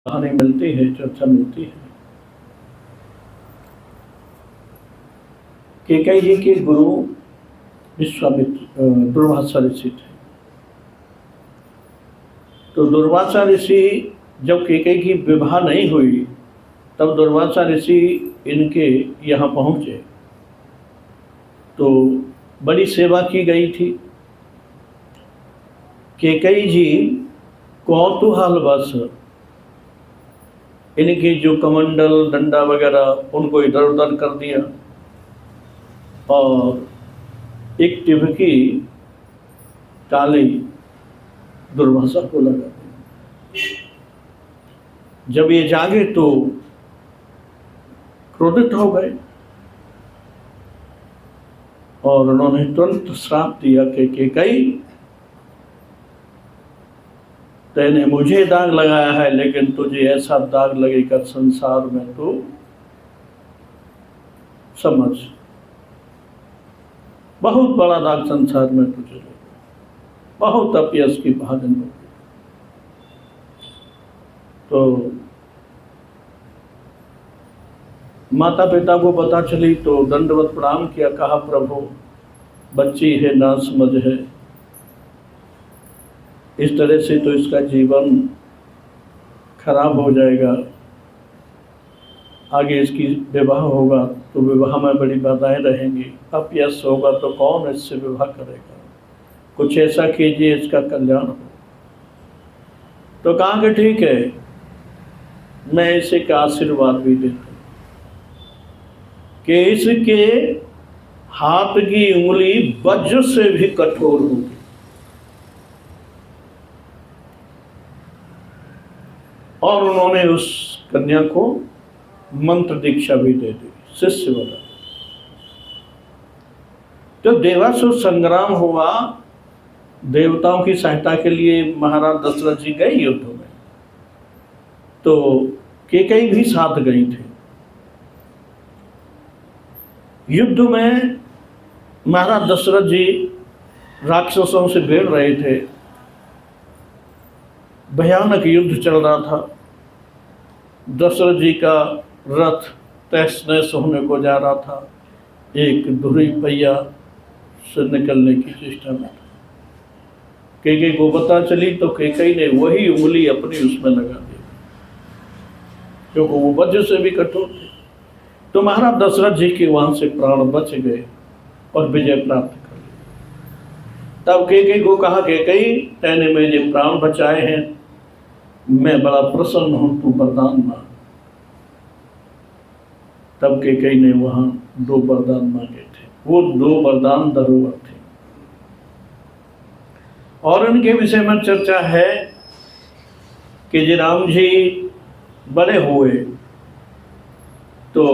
कहानी मिलती है, चर्चा मिलती है। कैकेयी जी के गुरु विश्वामित्र दुर्वासा ऋषि थे। तो दुर्वासा ऋषि जब कैकेयी की विवाह नहीं हुई तब दुर्वासा ऋषि इनके यहाँ पहुँचे तो बड़ी सेवा की गई थी। कैकेयी जी कौतूहलवश इनकी जो कमंडल डंडा वगैरह उनको इधर उधर कर दिया और एक टिबकी डाली दुर्वासा को लगा दी। जब ये जागे तो क्रोधित हो गए और उन्होंने तुरंत श्राप दिया कि कैकेयी, तैने मुझे दाग लगाया है लेकिन तुझे ऐसा दाग लगेगा संसार में तो समझ, बहुत बड़ा दाग संसार में तुझे लगेगा, बहुत अपयश की भाजन होगी। तो माता पिता को पता चली तो दंडवत प्रणाम किया, कहा प्रभु बच्ची है, ना समझ है, इस तरह से तो इसका जीवन खराब हो जाएगा, आगे इसकी विवाह होगा तो विवाह में बड़ी बाधाएं रहेंगी, अपयश होगा तो कौन इससे विवाह करेगा, कुछ ऐसा कीजिए इसका कल्याण हो। तो कहा कि ठीक है, मैं इसे का आशीर्वाद भी देता हूँ कि इसके हाथ की उंगली वज्र से भी कठोर होगी। और उन्होंने उस कन्या को मंत्र दीक्षा भी दे दी, शिष्य बना। जब देवासुर संग्राम हुआ, देवताओं की सहायता के लिए महाराज दशरथ जी गए युद्ध में, तो कैकेयी भी साथ गई थी। युद्ध में महाराज दशरथ जी राक्षसों से भिड़ रहे थे, भयानक युद्ध चल रहा था। दशरथ जी का रथ तहस नहस होने को जा रहा था, एक धुरी पहिया से निकलने की चेष्टा में था। कैकेयी को पता चली तो कैकेयी ने वही उंगली अपनी उसमें लगा दी, क्योंकि वो वज्र से भी कठोर थे। तो महाराज दशरथ जी के वहां से प्राण बच गए और विजय प्राप्त कर ली। तब कैकेयी को कहा, कैकेयी तैने मेरे प्राण बचाए हैं, मैं बड़ा प्रसन्न हूं, तू वरदान मांग। तब कैकेयी ने वहां 2 वरदान मांगे थे, वो 2 वरदान धरोहर थे। और उनके विषय में चर्चा है कि जब राम जी बड़े हुए तो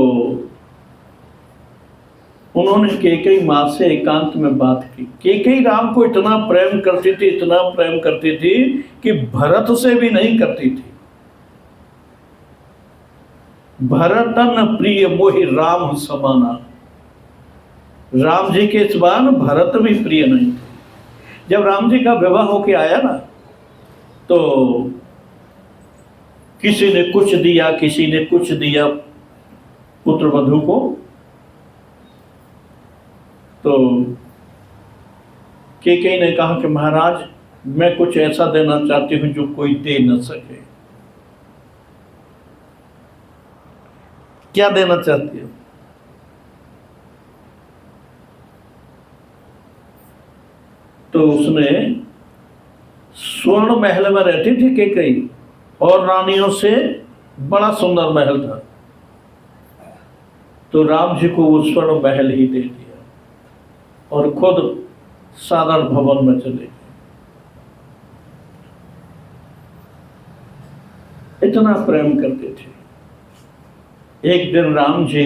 उन्होंने कैकेयी माँ से एकांत में बात की। कैकेयी राम को इतना प्रेम करती थी, इतना प्रेम करती थी कि भरत से भी नहीं करती थी। भरतन प्रिय मोहि राम समाना, राम जी के समान भरत भी प्रिय नहीं थे। जब राम जी का विवाह होके आया ना, तो किसी ने कुछ दिया, किसी ने कुछ दिया पुत्र वधू को। तो कैकेयी ने कहा कि महाराज, मैं कुछ ऐसा देना चाहती हूं जो कोई दे न सके। क्या देना चाहती हो? तो उसने स्वर्ण महल में रहती थी कैकेयी, और रानियों से बड़ा सुंदर महल था, तो राम जी को वो स्वर्ण महल ही दे दिया और खुद साधारण भवन में चले गए। इतना प्रेम करते थे। एक दिन राम जी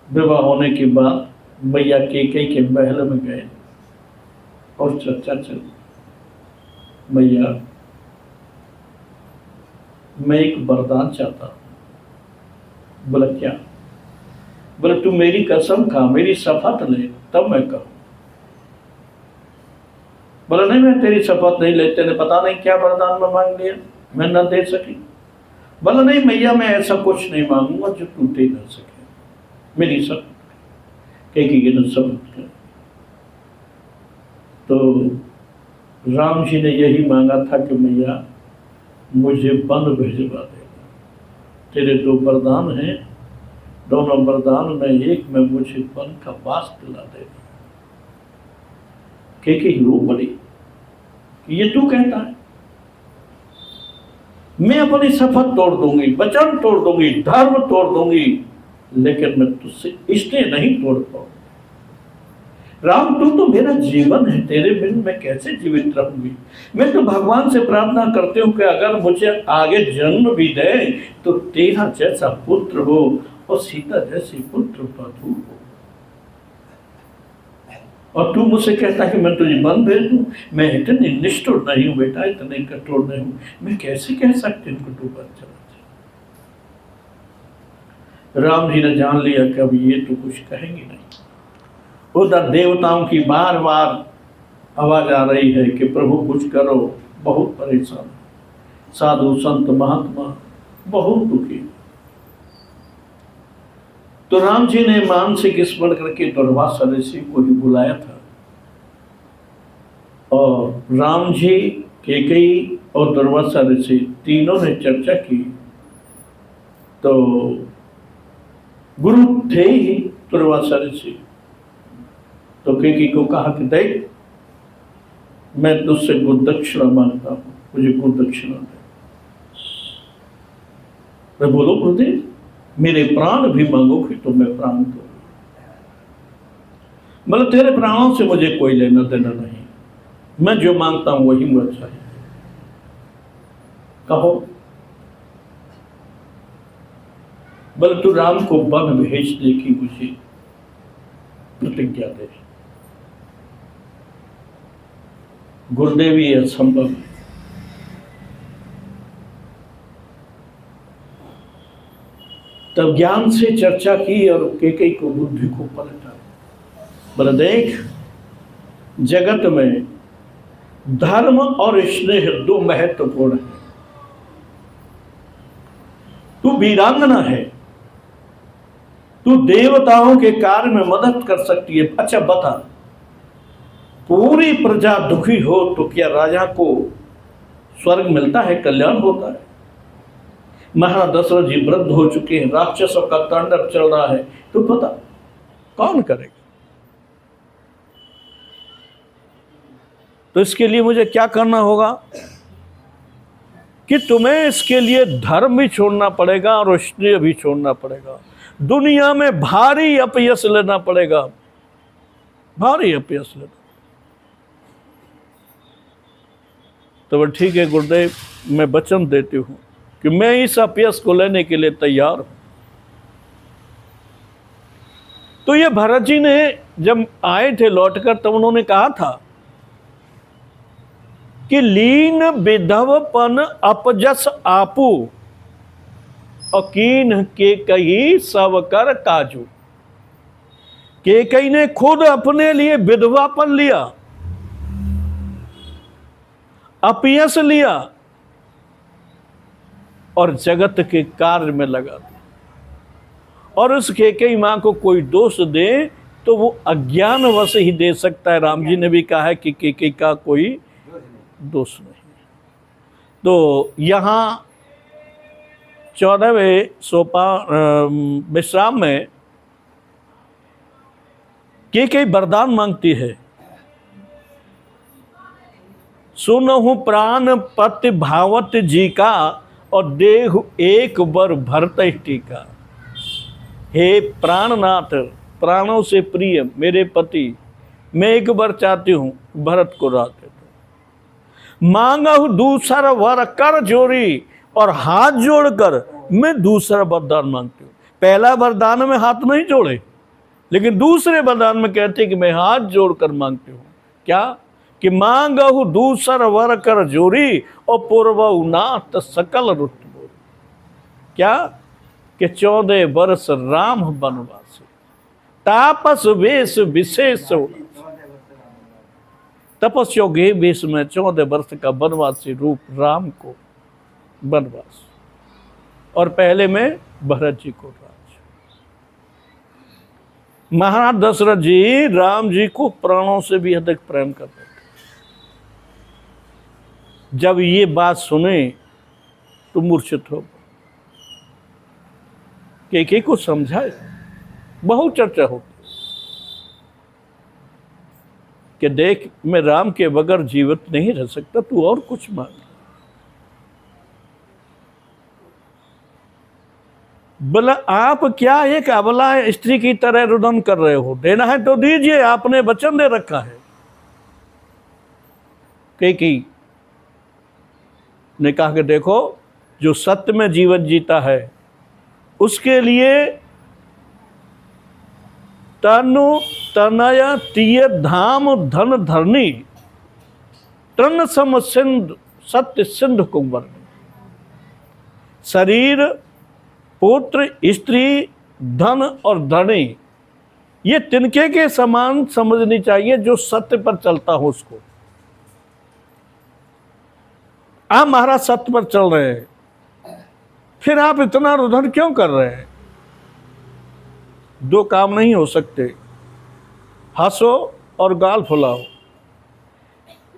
विवाह होने के बाद मैया कैकेयी के महल में गए और चर्चा चली, मैया मैं एक वरदान चाहता हूं। बोला क्या? बोले तू मेरी कसम खा, मेरी शपथ ले, तब मैं कहूं। बोला नहीं, मैं तेरी शपथ नहीं ले, तेने पता नहीं क्या वरदान में मांग लिया। मैं न दे सकी? बोला नहीं मैया, मैं ऐसा कुछ नहीं मांगूंगा जो तू दे न सके, मेरी सब कह न सब कर। तो राम जी ने यही मांगा था कि मैया मुझे वन भिजवा देना, तेरे दो वरदान हैं, दोनों वरदान में एक में मुझे वन का वास दिला देना। के रो पड़ी कि ये तू कहता है, मैं अपनी शपथ तोड़ दूंगी, वचन तोड़ दूंगी, धर्म तोड़ दूंगी, लेकिन मैं तुझसे इसलिए नहीं तोड़ पाऊंगी। राम तू तो मेरा जीवन है, तेरे बिन मैं कैसे जीवित रहूंगी? मैं तो भगवान से प्रार्थना करती हूँ कि अगर मुझे आगे जन्म भी दे तो तेरा जैसा पुत्र हो और सीता जैसी पुत्र वधू हो। और तू मुझसे कहता है कि मैं तुझे वन भेज दूं? मैं इतनी निष्ठुर नहीं हूं बेटा, इतने कठोर नहीं हूं, मैं कैसे कह सकती हूँ कि तू वन चला जा। राम जी ने जान लिया कि अब ये तो कुछ कहेंगे नहीं। उधर देवताओं की बार बार आवाज आ रही है कि प्रभु कुछ करो, बहुत परेशान, साधु संत महात्मा बहुत दुखी। तो राम जी ने मानसिक स्मरण करके दुर्वासा ऋषि को ही बुलाया था, और राम जी, कैकेयी और दुर्वासा ऋषि तीनों ने चर्चा की। तो गुरु थे ही दुर्वासा ऋषि, तो कैकेयी को कहा कि देख मैं तुझसे गुरुदक्षिणा मांगता हूं, मुझे गुरुदक्षिणा दे। मैं बोलो गुरुदेव, मेरे प्राण भी मांगोगे तो मैं प्राण दूंगा। मतलब तेरे प्राणों से मुझे कोई लेना देना नहीं, मैं जो मांगता हूं वही मुझे चाहिए। कहो। बोले तू राम को वन भेजने की मुझे प्रतिज्ञा दे। गुरुदेव ये असंभव है। तब ज्ञान से चर्चा की और कैकेयी को बुद्धि को पलटा। बोले देख, जगत में धर्म और स्नेह दो महत्वपूर्ण है। तू वीरांगना है, तू देवताओं के कार्य में मदद कर सकती है। अच्छा बता, पूरी प्रजा दुखी हो तो क्या राजा को स्वर्ग मिलता है, कल्याण होता है? महाराज दशरथ जी वृद्ध हो चुके हैं, राक्षसों का तांडव चल रहा है, तो पता कौन करेगा? तो इसके लिए मुझे क्या करना होगा कि तुम्हें इसके लिए धर्म भी छोड़ना पड़ेगा और स्नेह भी छोड़ना पड़ेगा। दुनिया में भारी अपयश लेना पड़ेगा, भारी अपयश लेना। तो ठीक है गुरुदेव, मैं वचन देती हूं कि मैं इस अपयश को लेने के लिए तैयार हूं। तो ये भरत जी ने जब आए थे लौटकर, तब उन्होंने कहा था कि लीन विधवपन अपजस आपू और कीन के कही सब कर काजू। कैकेयी ने खुद अपने लिए विधवापन लिया, अपयश लिया और जगत के कार्य में लगा दिया। और उस कैकेयी मां को कोई दोष दे तो वो अज्ञानवश ही दे सकता है। राम जी ने भी कहा है कि कैकेयी का कोई दोष नहीं। तो यहाँ 14वें विश्राम में कैकेयी वरदान मांगती है। सुनहु प्राण पति भावत जी का और देहु एक बर भरत टीका। हे प्राणनाथ, प्राणों से प्रिय मेरे पति, मैं एक बार चाहती हूं भरत को रात दे दो। मांगहु दूसरा वर कर जोरी, और हाथ जोड़कर मैं दूसरा वरदान मांगती हूं। पहला वरदान में हाथ नहीं जोड़े, लेकिन दूसरे वरदान में कहते कि मैं हाथ जोड़कर मांगती हूं। क्या कि मांगहु दूसर वर कर जोरी और पूर्वहु नाथ सकल रुत बोरी। क्या कि 14 वर्ष राम वनवासी, तापस वेश विशेष तपस्योगे वेश में 14 वर्ष का वनवासी रूप राम को वनवास, और पहले में भरत जी को राज। महाराज दशरथ जी राम जी को प्राणों से भी अधिक प्रेम करते थे। जब ये बात सुने तो मूर्छित हो गए। कैकेयी को समझाए, बहुत चर्चा होती कि देख, मैं राम के बगैर जीवित नहीं रह सकता, तू और कुछ मांग। बोला, आप क्या एक अबला स्त्री की तरह रुदन कर रहे हो? देना है तो दीजिए, आपने वचन दे रखा है। कैकेयी ने कहा कि देखो, जो सत्य में जीवन जीता है उसके लिए तनु तनय तीय धाम धन धरनी तृण सम सिंधु सत्य सिंधु कुंवर। शरीर, पुत्र, स्त्री, धन और धनी, ये तिनके के समान समझनी चाहिए जो सत्य पर चलता हो उसको। आप महाराज सत्य पर चल रहे हैं, फिर आप इतना रुदन क्यों कर रहे हैं? दो काम नहीं हो सकते, हंसो और गाल फुलाओ।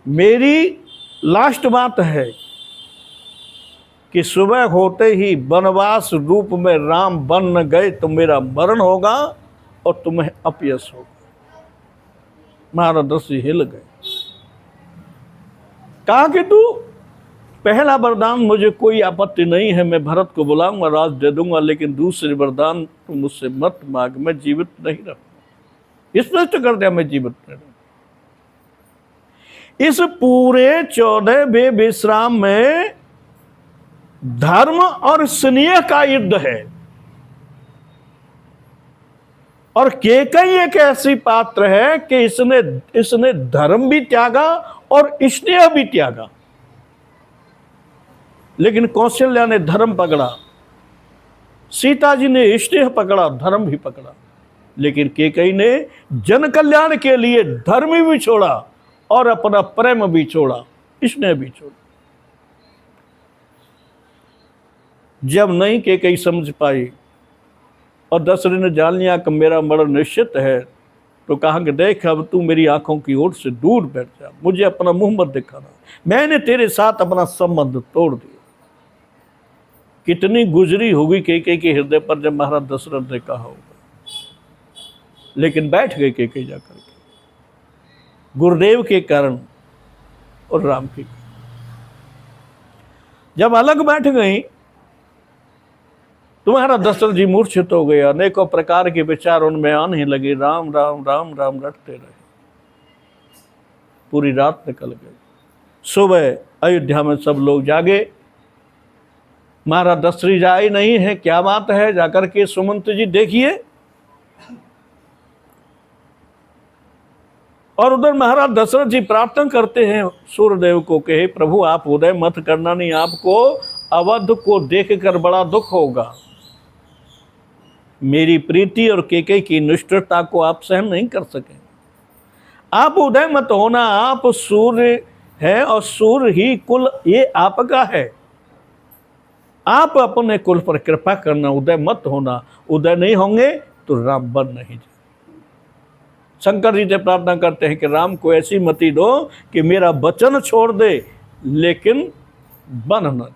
मेरी लास्ट बात है कि सुबह होते ही वनवास रूप में राम बन न गए तो मेरा मरण होगा और तुम्हें अपयश होगा। महाराज दशरथ हिल गए। कहा कि तू पहला वरदान मुझे कोई आपत्ति नहीं है, मैं भरत को बुलाऊंगा, राज दे दूंगा, लेकिन दूसरे वरदान तुम मुझसे मत मांग, मैं जीवित नहीं रहूंगा। स्पष्ट कर दिया, मैं जीवित नहीं रहूंगा। इस पूरे 14वें विश्राम में धर्म और स्नेह का युद्ध है, और कैकेयी एक ऐसी पात्र है कि इसने धर्म भी त्यागा और स्नेह भी त्यागा। लेकिन कौशल्या ने धर्म पकड़ा, सीता जी ने स्नेह पकड़ा, धर्म भी पकड़ा। लेकिन कैकेयी ने जन कल्याण के लिए धर्म भी छोड़ा और अपना प्रेम भी छोड़ा, स्नेह भी छोड़ा। जब नहीं कैकेयी समझ पाई और दशरथ ने जान लिया कि मेरा मरण निश्चित है, तो कहा कि देख, अब तू मेरी आंखों की ओर से दूर बैठ जा, मुझे अपना मुंह मत दिखाना, मैंने तेरे साथ अपना संबंध तोड़ दिया। कितनी गुजरी होगी कैकेयी के हृदय पर जब महाराज दशरथ ने कहा होगा। लेकिन बैठ गई कैकेयी जाकर के, गुरुदेव के कारण और राम के कारण। जब अलग बैठ गई तो महाराज दशरथ जी मूर्छित हो गए। अनेकों प्रकार के विचार उनमें आने लगे। राम राम राम राम रटते रहे। पूरी रात निकल गई। सुबह अयोध्या में सब लोग जागे। महाराज दशरथ जी आए नहीं है, क्या बात है? जाकर के सुमंत जी देखिए। और उधर महाराज दशरथ जी प्रार्थना करते हैं सूर्यदेव को कि हे प्रभु, आप उदय मत करना, नहीं आपको अवध को देखकर बड़ा दुख होगा। मेरी प्रीति और कैकेयी की निष्ठुरता को आप सहन नहीं कर सकेंगे। आप उदय मत होना, आप सूर्य है और सूर्य ही कुल ये आपका है। आप अपने कुल पर कृपा करना, उदय मत होना। उदय नहीं होंगे तो राम बन नहीं जाए। शंकर जी से प्रार्थना करते हैं कि राम को ऐसी मति दो कि मेरा वचन छोड़ दे लेकिन बन न जाए।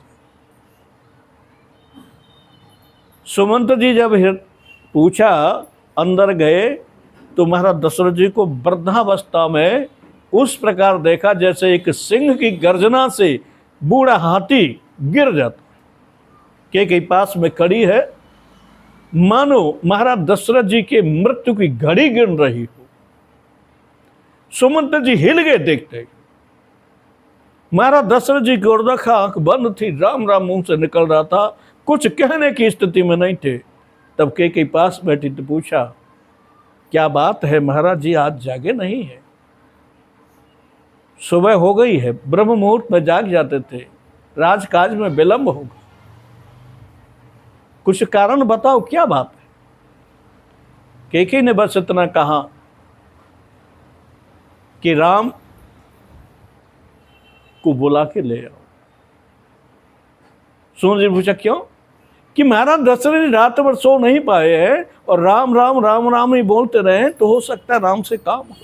सुमंत जी जब पूछा, अंदर गए तो महाराज दशरथ जी को वृद्धावस्था में उस प्रकार देखा जैसे एक सिंह की गर्जना से बूढ़ा हाथी गिर जाता। कैकेयी पास में खड़ी है, मानो महाराज दशरथ जी के मृत्यु की घड़ी गिन रही हो। सुमंत जी हिल गए देखते। महाराज दशरथ जी की ओर देखा, आंख बंद थी, राम राम मुंह से निकल रहा था, कुछ कहने की स्थिति में नहीं थे। तब कैकेयी पास बैठी तो पूछा, क्या बात है महाराज जी, आज जागे नहीं है? सुबह हो गई है, ब्रह्म मुहूर्त में जाग जाते थे, राजकाज में विलंब होगा, कुछ कारण बताओ, क्या बात है? कैकेयी ने बस इतना कहा कि राम को बुला के ले आओ। सुमंत जी ने पूछा क्यों? कि महाराज दशरथ जी रात भर सो नहीं पाए हैं और राम राम राम राम ही बोलते रहे, तो हो सकता है राम से काम हो,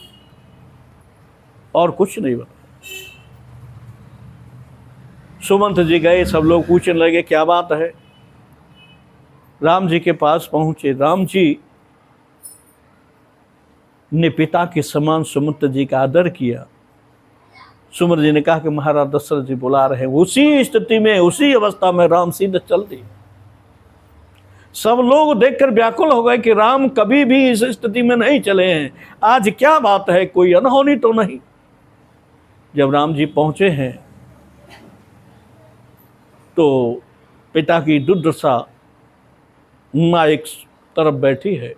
और कुछ नहीं बता। सुमंत जी गए, सब लोग पूछने लगे क्या बात है। राम जी के पास पहुंचे। राम जी ने पिता के समान सुमंत जी का आदर किया। सुमंत जी ने कहा कि महाराज दशरथ जी बुला रहे हैं। उसी स्थिति में, उसी अवस्था में राम सीधे चल दिए। सब लोग देखकर व्याकुल हो गए कि राम कभी भी इस स्थिति में नहीं चले हैं, आज क्या बात है, कोई अनहोनी तो नहीं। जब राम जी पहुंचे हैं तो पिता की दुर्दशा, मां एक तरफ बैठी है।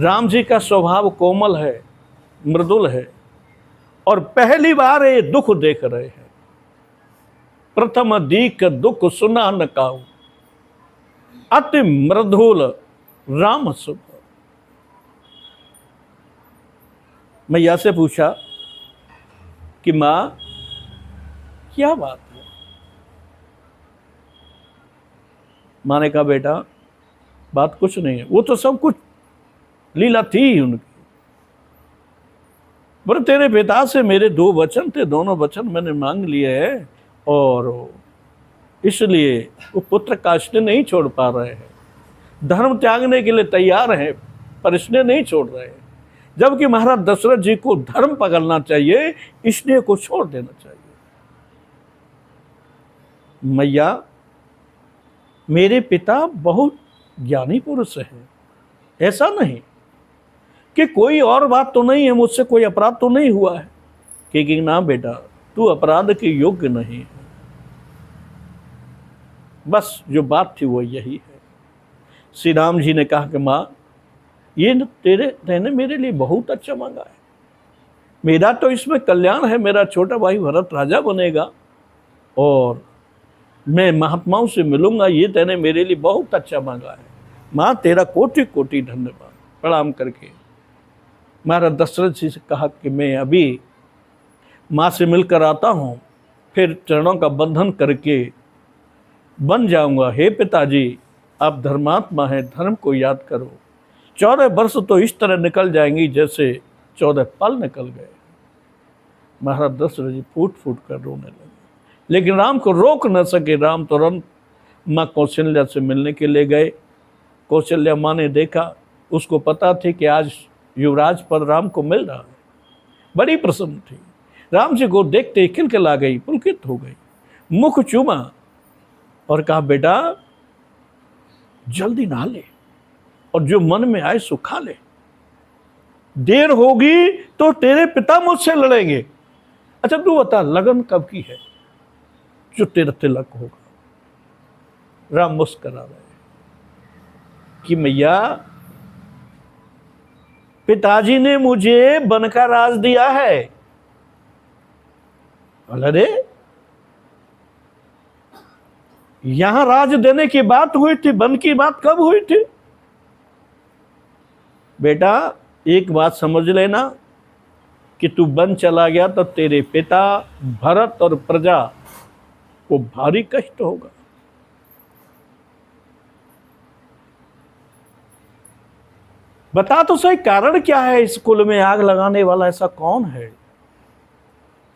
राम जी का स्वभाव कोमल है, मृदुल है, और पहली बार ये दुख देख रहे हैं। प्रथम दीक दुख सुना न काऊ, अति मृदुल राम सुख। मैया से पूछा कि मां क्या बात है? मां ने कहा बेटा बात कुछ नहीं है, वो तो सब कुछ लीला थी ही उनकी। पर तेरे पिता से मेरे 2 वचन थे, दोनों वचन मैंने मांग लिए हैं, और इसलिए वो पुत्र का स्नेह नहीं छोड़ पा रहे हैं। धर्म त्यागने के लिए तैयार हैं, पर स्नेह नहीं छोड़ रहे हैं। जबकि महाराज दशरथ जी को धर्म पकड़ना चाहिए, स्नेह को छोड़ देना चाहिए। मैया मेरे पिता बहुत ज्ञानी पुरुष हैं, ऐसा नहीं कि कोई और बात तो नहीं है, मुझसे कोई अपराध तो नहीं हुआ है। कि ना बेटा, तू अपराध के योग्य नहीं है। बस जो बात थी वो यही है। श्री राम जी ने कहा कि माँ ये तेने मेरे लिए बहुत अच्छा मांगा है, मेरा तो इसमें कल्याण है। मेरा छोटा भाई भरत राजा बनेगा और मैं महात्माओं से मिलूंगा, ये तेने मेरे लिए बहुत अच्छा मांगा है। माँ तेरा कोटि कोटि धन्यवाद। प्रणाम करके महाराज दशरथ जी से कहा कि मैं अभी माँ से मिलकर आता हूँ, फिर चरणों का बंधन करके बन जाऊंगा। हे पिताजी, आप धर्मात्मा हैं, धर्म को याद करो। 14 वर्ष तो इस तरह निकल जाएंगी जैसे 14 पल निकल गए। महाराज दशरथ जी फूट फूट कर रोने लगे, लेकिन राम को रोक न सके। राम तुरंत माँ कौशल्या से मिलने के लिए गए। कौशल्या माँ ने देखा, उसको पता थी कि आज युवराज पर राम को मिल रहा है, बड़ी प्रसन्न थी। राम जी को देखते ही खिलखिला गई, पुलकित हो गई, मुख चूमा और कहा बेटा जल्दी नहा ले और जो मन में आए सो खा ले, देर होगी तो तेरे पिता मुझसे लड़ेंगे। अच्छा तू बता लगन कब की है? जो तेरा तिलक होगा। राम मुस्करा रहे कि मैया पिताजी ने मुझे वन का राज दिया है। अरे यहां राज देने की बात हुई थी, वन की बात कब हुई थी? बेटा एक बात समझ लेना कि तू वन चला गया तो तेरे पिता भरत और प्रजा को भारी कष्ट होगा। बता तो सही कारण क्या है? इस कुल में आग लगाने वाला ऐसा कौन है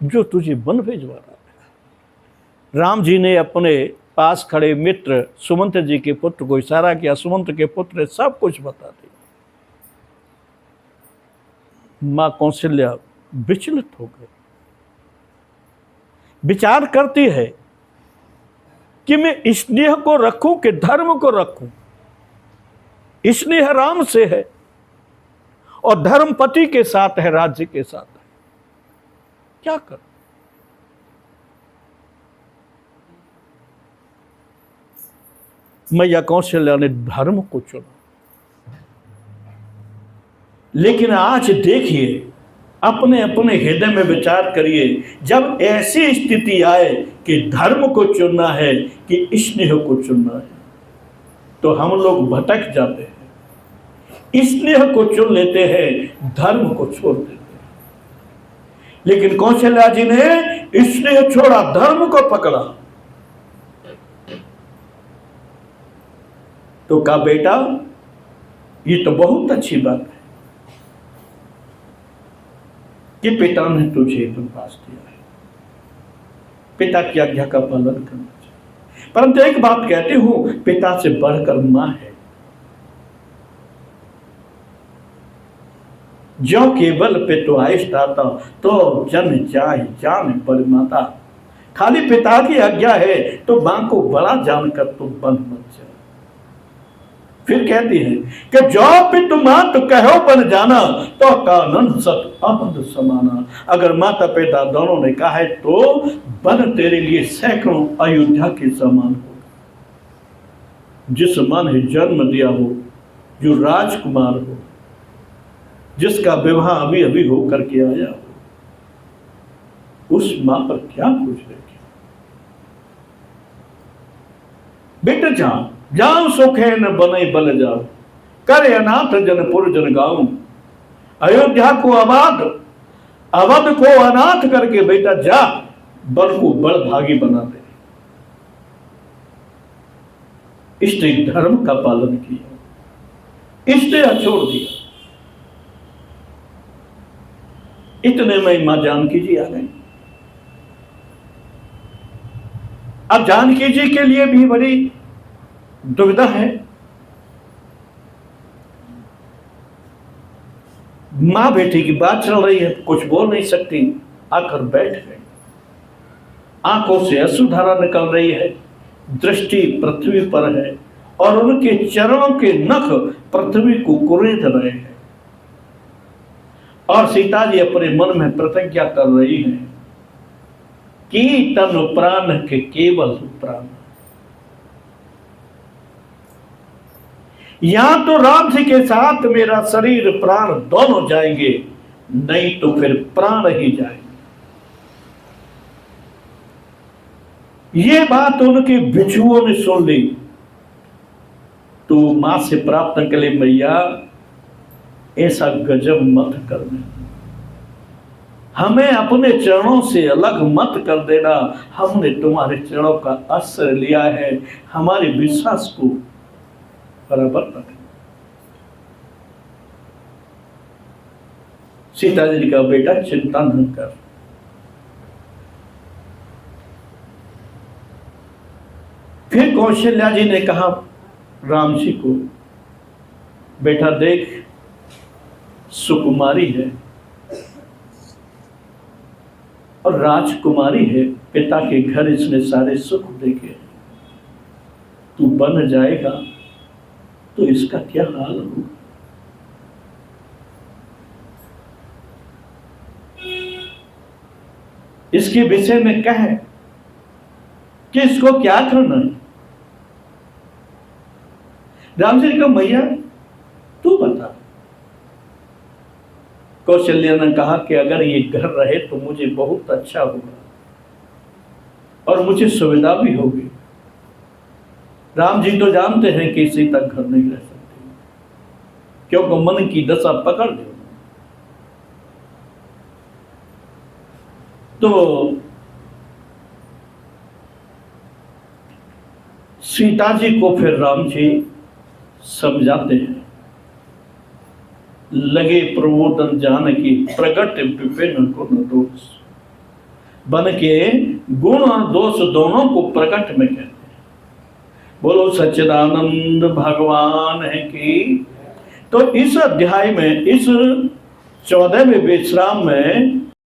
जो तुझे वन भिजवा रहा है? राम जी ने अपने पास खड़े मित्र सुमंत जी के पुत्र को इशारा किया। सुमंत के पुत्र सब कुछ बता दिया। मां कौशल्या विचलित हो गई, विचार करती है कि मैं स्नेह को रखूं कि धर्म को रखूं। स्नेह राम से है और धर्म पति के साथ है, राज्य के साथ है, क्या कर? मैया कौशल्या ने धर्म को चुना। लेकिन आज देखिए, अपने अपने हृदय में विचार करिए, जब ऐसी स्थिति आए कि धर्म को चुनना है कि स्नेह को चुनना है, तो हम लोग भटक जाते हैं। स्नेह को चुन लेते हैं, धर्म को छोड़ देते हैं। लेकिन कौशल्या जी ने स्नेह छोड़ा, धर्म को पकड़ा। तो कहा बेटा ये तो बहुत अच्छी बात है कि पिता ने तुझे तुम पास दिया है, पिता की आज्ञा का पालन करना चाहिए। परंतु एक बात कहती हूं, पिता से बढ़कर मां है। जो केवल पे तो आयुष दाता, तो जन जाय जान पर माता। खाली पिता की आज्ञा है तो मां को बड़ा जानकर तुम बन मत जाओ। फिर कहती है कि जो पितु मात कहो बन जाना, तो कानन सत अबद समाना। अगर माता पिता दोनों ने कहा है तो बन तेरे लिए सैकड़ों अयोध्या के समान हो। जिस मां ने जन्म दिया हो, जो राजकुमार हो, जिसका विवाह अभी अभी होकर के आया हो, उस मां पर क्या कुछ रखे। बेटा जान सुखे न बने बल जाओ, करे अनाथ जनपुर जन गाँव। अयोध्या को आबाद, अवध को अनाथ करके बेटा जा, बल को बड़ भागी बना दे। इसने धर्म का पालन किया, इसने छोड़ दिया। इतने में मां जानकी जी आ गई। अब जानकी जी के लिए भी बड़ी दुविधा है। मां बेटी की बात चल रही है, कुछ बोल नहीं सकती, आकर बैठ गई। आंखों से अश्रुधारा निकल रही है, दृष्टि पृथ्वी पर है और उनके चरणों के नख पृथ्वी को कुरेद रहे हैं। और सीता जी अपने मन में प्रतिज्ञा कर रही है कि तन प्राण के केवल प्राण। यहां तो राम जी के साथ मेरा शरीर प्राण दोनों जाएंगे, नहीं तो फिर प्राण ही जाएंगे। ये बात उनके बिछुओं ने सुन ली। तो मां से प्रार्थना कर ले, मैया ऐसा गजब मत करना, हमें अपने चरणों से अलग मत कर देना। हमने तुम्हारे चरणों का आश्रय लिया है, हमारे विश्वास को बराबर रखना। सीता जी का बेटा चिंता न कर। फिर कौशल्या जी ने कहा राम जी को, बेटा देख सुकुमारी है और राजकुमारी है, पिता के घर इसने सारे सुख देखे, तू बन जाएगा तो इसका क्या हाल होगा। इसके विषय में कह कि इसको क्या करना है। राम जी का मैया तू बता। कौशल्या ने कहा कि अगर ये घर रहे तो मुझे बहुत अच्छा होगा और मुझे सुविधा भी होगी। राम जी तो जानते हैं कि सीता घर नहीं रह सकती, क्योंकि मन की दशा पकड़ ली। तो सीता जी को फिर राम जी समझाते हैं। लगे प्रबोधन जानकी प्रगट विपिन गुण दोष। बन के गुण और दोष दोनों को प्रकट में कहते हैं। बोलो सच्चिदानंद भगवान है कि। तो इस अध्याय में, इस 14वें विश्राम में